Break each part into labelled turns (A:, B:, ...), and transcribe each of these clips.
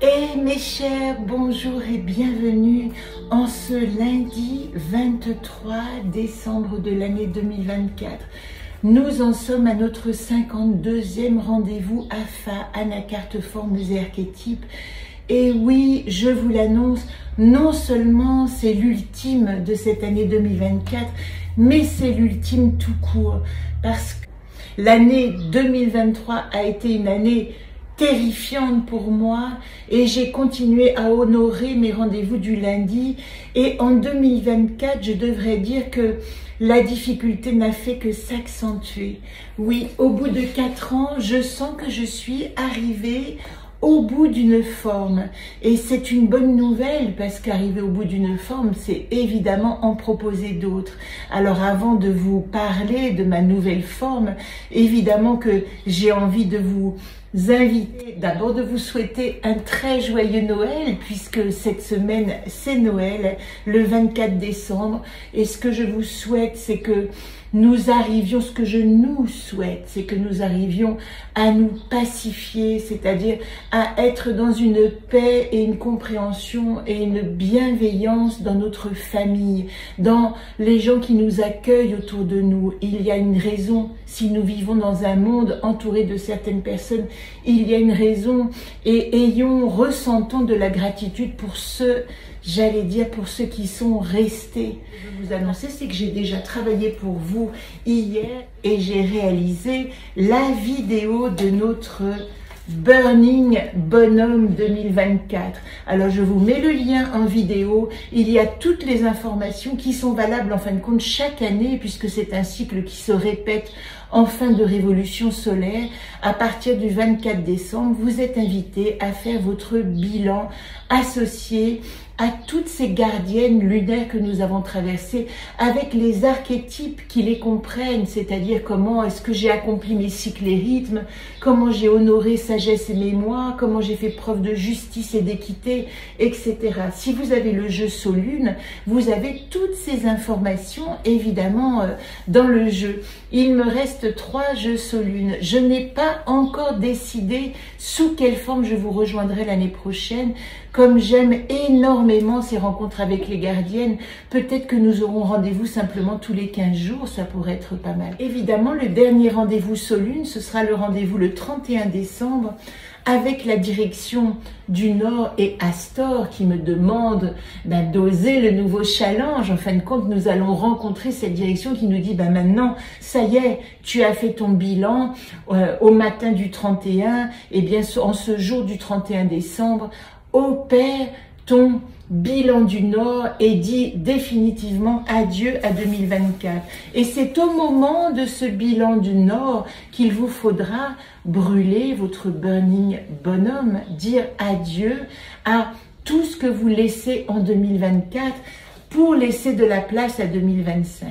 A: Et mes chers, bonjour et bienvenue en ce lundi 23 décembre de l'année 2024. Nous en sommes à notre 52e rendez-vous AFA, Anacartes, Formes et Archétypes. Et oui, je vous l'annonce, non seulement c'est l'ultime de cette année 2024, mais c'est l'ultime tout court. Parce que l'année 2023 a été une année terrifiante pour moi et j'ai continué à honorer mes rendez-vous du lundi. Et en 2024, je devrais dire que la difficulté n'a fait que s'accentuer. Oui, au bout de 4 ans, je sens que je suis arrivée au bout d'une forme. Et c'est une bonne nouvelle parce qu'arriver au bout d'une forme, c'est évidemment en proposer d'autres. Alors avant de vous parler de ma nouvelle forme, évidemment que j'ai envie de vous inviter, d'abord de vous souhaiter un très joyeux Noël puisque cette semaine c'est Noël, le 24 décembre. Et ce que je vous souhaite, c'est que nous arrivions, ce que je nous souhaite, c'est que nous arrivions à nous pacifier, c'est-à-dire à être dans une paix et une compréhension et une bienveillance dans notre famille, dans les gens qui nous accueillent autour de nous. Il y a une raison, si nous vivons dans un monde entouré de certaines personnes, il y a une raison, et ressentons de la gratitude pour ceux, j'allais dire pour ceux qui sont restés. Je vais vous annoncer, c'est que j'ai déjà travaillé pour vous hier et j'ai réalisé la vidéo de notre Burning Bonhomme 2024. Alors je vous mets le lien en vidéo, il y a toutes les informations qui sont valables en fin de compte chaque année puisque c'est un cycle qui se répète en fin de révolution solaire. À partir du 24 décembre, vous êtes invité à faire votre bilan associé à toutes ces gardiennes lunaires que nous avons traversées avec les archétypes qui les comprennent, c'est-à-dire comment est-ce que j'ai accompli mes cycles et rythmes, comment j'ai honoré sagesse et mémoire, comment j'ai fait preuve de justice et d'équité, etc. Si vous avez le jeu Solune, vous avez toutes ces informations évidemment dans le jeu. Il me reste 3 jeux Solune. Je n'ai pas encore décidé sous quelle forme je vous rejoindrai l'année prochaine. Comme j'aime énormément ces rencontres avec les gardiennes, peut-être que nous aurons rendez-vous simplement tous les 15 jours, ça pourrait être pas mal. Évidemment, le dernier rendez-vous Solune, ce sera le rendez-vous le 31 décembre avec la direction du Nord et Astor qui me demande d'oser le nouveau challenge. En fin de compte, nous allons rencontrer cette direction qui nous dit maintenant, ça y est, tu as fait ton bilan au matin du 31, et bien en ce jour du 31 décembre, opère ton bilan du Nord et dit définitivement adieu à 2024. Et c'est au moment de ce bilan du Nord qu'il vous faudra brûler votre Burning Bonhomme, dire adieu à tout ce que vous laissez en 2024 pour laisser de la place à 2025.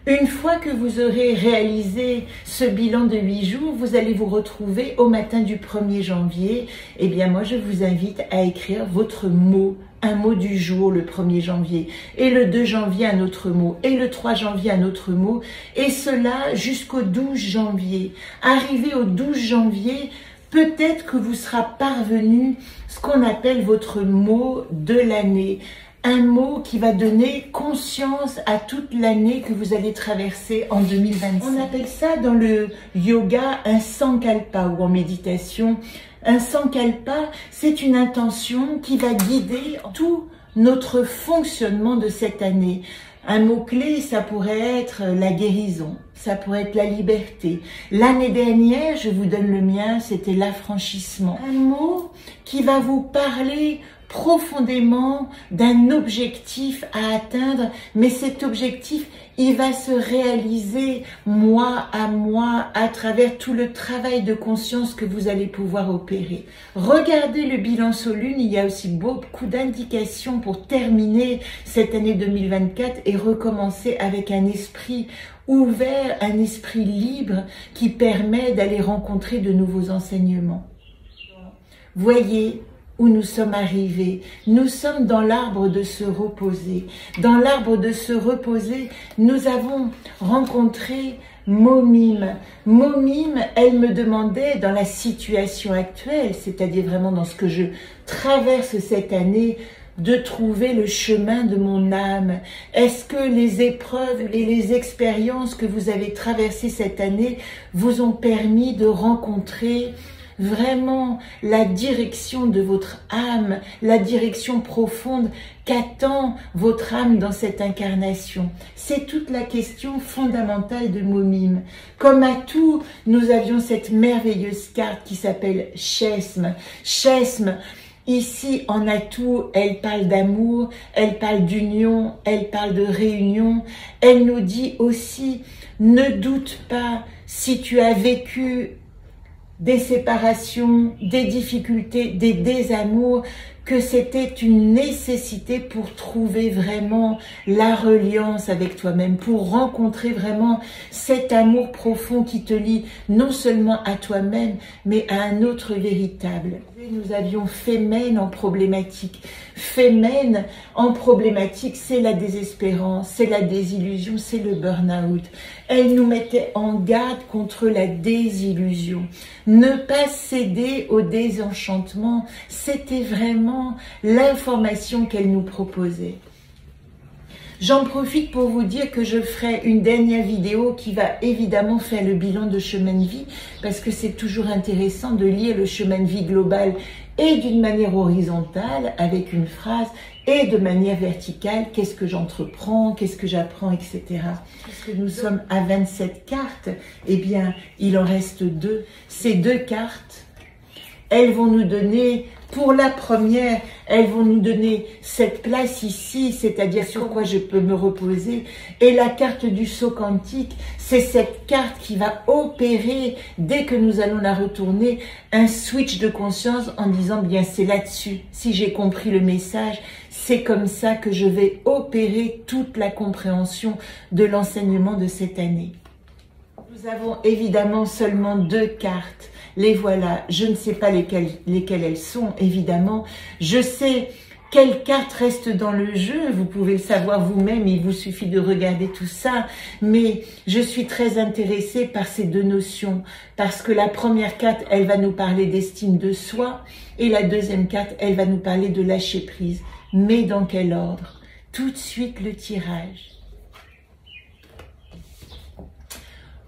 A: Une fois que vous aurez réalisé ce bilan de 8 jours, vous allez vous retrouver au matin du 1er janvier. Eh bien, moi, je vous invite à écrire votre mot, un mot du jour le 1er janvier. Et le 2 janvier, un autre mot. Et le 3 janvier, un autre mot. Et cela jusqu'au 12 janvier. Arrivé au 12 janvier, peut-être que vous sera parvenu ce qu'on appelle votre mot de l'année. Un mot qui va donner conscience à toute l'année que vous allez traverser en 2025. On appelle ça dans le yoga un sankalpa ou en méditation. Un sankalpa, c'est une intention qui va guider tout notre fonctionnement de cette année. Un mot-clé, ça pourrait être la guérison, ça pourrait être la liberté. L'année dernière, je vous donne le mien, c'était l'affranchissement. Un mot qui va vous parler profondément d'un objectif à atteindre, mais cet objectif, il va se réaliser mois à travers tout le travail de conscience que vous allez pouvoir opérer. Regardez le bilan Solune, il y a aussi beaucoup d'indications pour terminer cette année 2024 et recommencer avec un esprit ouvert, un esprit libre qui permet d'aller rencontrer de nouveaux enseignements. Voyez où nous sommes arrivés. Nous sommes dans l'arbre de se reposer. Dans l'arbre de se reposer, nous avons rencontré Momime. Momime, elle me demandait dans la situation actuelle, c'est-à-dire vraiment dans ce que je traverse cette année, de trouver le chemin de mon âme. Est-ce que les épreuves et les expériences que vous avez traversées cette année vous ont permis de rencontrer vraiment la direction de votre âme, la direction profonde qu'attend votre âme dans cette incarnation? C'est toute la question fondamentale de Momime. Comme à tout, nous avions cette merveilleuse carte qui s'appelle Chesme. Chesme, ici en atout, elle parle d'amour, elle parle d'union, elle parle de réunion. Elle nous dit aussi, ne doute pas si tu as vécu des séparations, des difficultés, des désamours, que c'était une nécessité pour trouver vraiment la reliance avec toi-même, pour rencontrer vraiment cet amour profond qui te lie non seulement à toi-même, mais à un autre véritable. Nous avions Fémène en problématique. Fémène en problématique, c'est la désespérance, c'est la désillusion, c'est le burn-out. Elle nous mettait en garde contre la désillusion. Ne pas céder au désenchantement, c'était vraiment l'information qu'elle nous proposait. J'en profite pour vous dire que je ferai une dernière vidéo qui va évidemment faire le bilan de chemin de vie, parce que c'est toujours intéressant de lire le chemin de vie global et d'une manière horizontale avec une phrase, et de manière verticale, qu'est-ce que j'entreprends, qu'est-ce que j'apprends, etc. Parce que nous sommes à 27 cartes, eh bien il en reste 2. Ces 2 cartes, elles vont nous donner, pour la première, elles vont nous donner cette place ici, c'est-à-dire sur quoi je peux me reposer. Et la carte du saut quantique, c'est cette carte qui va opérer, dès que nous allons la retourner, un switch de conscience en disant, bien c'est là-dessus, si j'ai compris le message, c'est comme ça que je vais opérer toute la compréhension de l'enseignement de cette année. Nous avons évidemment seulement 2 cartes. Les voilà, je ne sais pas lesquelles elles sont, évidemment. Je sais quelles cartes restent dans le jeu, vous pouvez le savoir vous-même, il vous suffit de regarder tout ça. Mais je suis très intéressée par ces 2 notions, parce que la première carte, elle va nous parler d'estime de soi, et la deuxième carte, elle va nous parler de lâcher prise. Mais dans quel ordre? Tout de suite le tirage.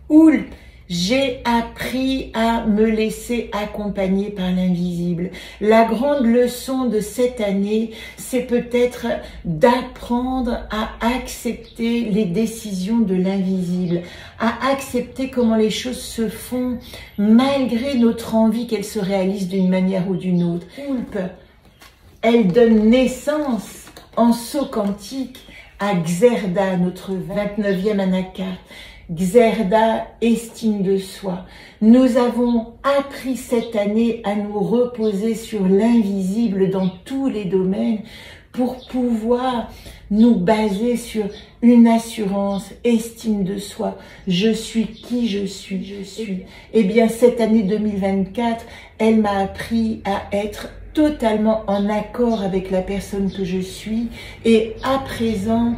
A: Oul, j'ai appris à me laisser accompagner par l'invisible. La grande leçon de cette année, c'est peut-être d'apprendre à accepter les décisions de l'invisible, à accepter comment les choses se font malgré notre envie qu'elles se réalisent d'une manière ou d'une autre. Oulpe, elle donne naissance en saut quantique à Xerda, notre 29e anakarte. Xerda, estime de soi. Nous avons appris cette année à nous reposer sur l'invisible dans tous les domaines pour pouvoir nous baser sur une assurance, estime de soi. Je suis qui je suis. Eh bien, cette année 2024, elle m'a appris à être totalement en accord avec la personne que je suis et à présent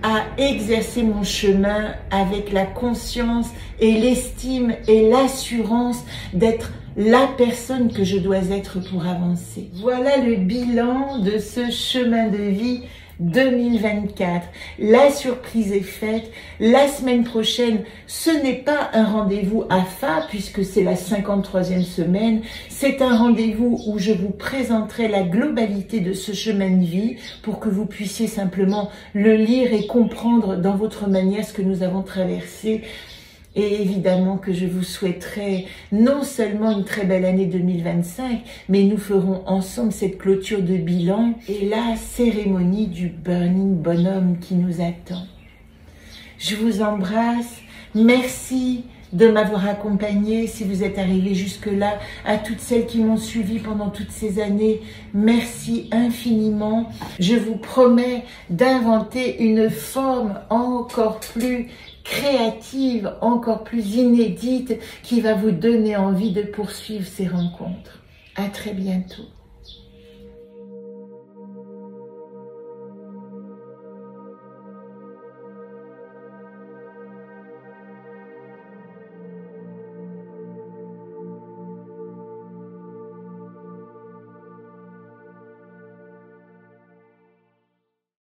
A: à exercer mon chemin avec la conscience et l'estime et l'assurance d'être la personne que je dois être pour avancer. Voilà le bilan de ce chemin de vie 2024. La surprise est faite. La semaine prochaine, ce n'est pas un rendez-vous AFA puisque c'est la 53e semaine. C'est un rendez-vous où je vous présenterai la globalité de ce chemin de vie pour que vous puissiez simplement le lire et comprendre dans votre manière ce que nous avons traversé. Et évidemment que je vous souhaiterais non seulement une très belle année 2025, mais nous ferons ensemble cette clôture de bilan et la cérémonie du Burning Bonhomme qui nous attend. Je vous embrasse. Merci de m'avoir accompagné. Si vous êtes arrivés jusque-là, à toutes celles qui m'ont suivi pendant toutes ces années, merci infiniment. Je vous promets d'inventer une forme encore plus créative, encore plus inédite, qui va vous donner envie de poursuivre ces rencontres. À très bientôt.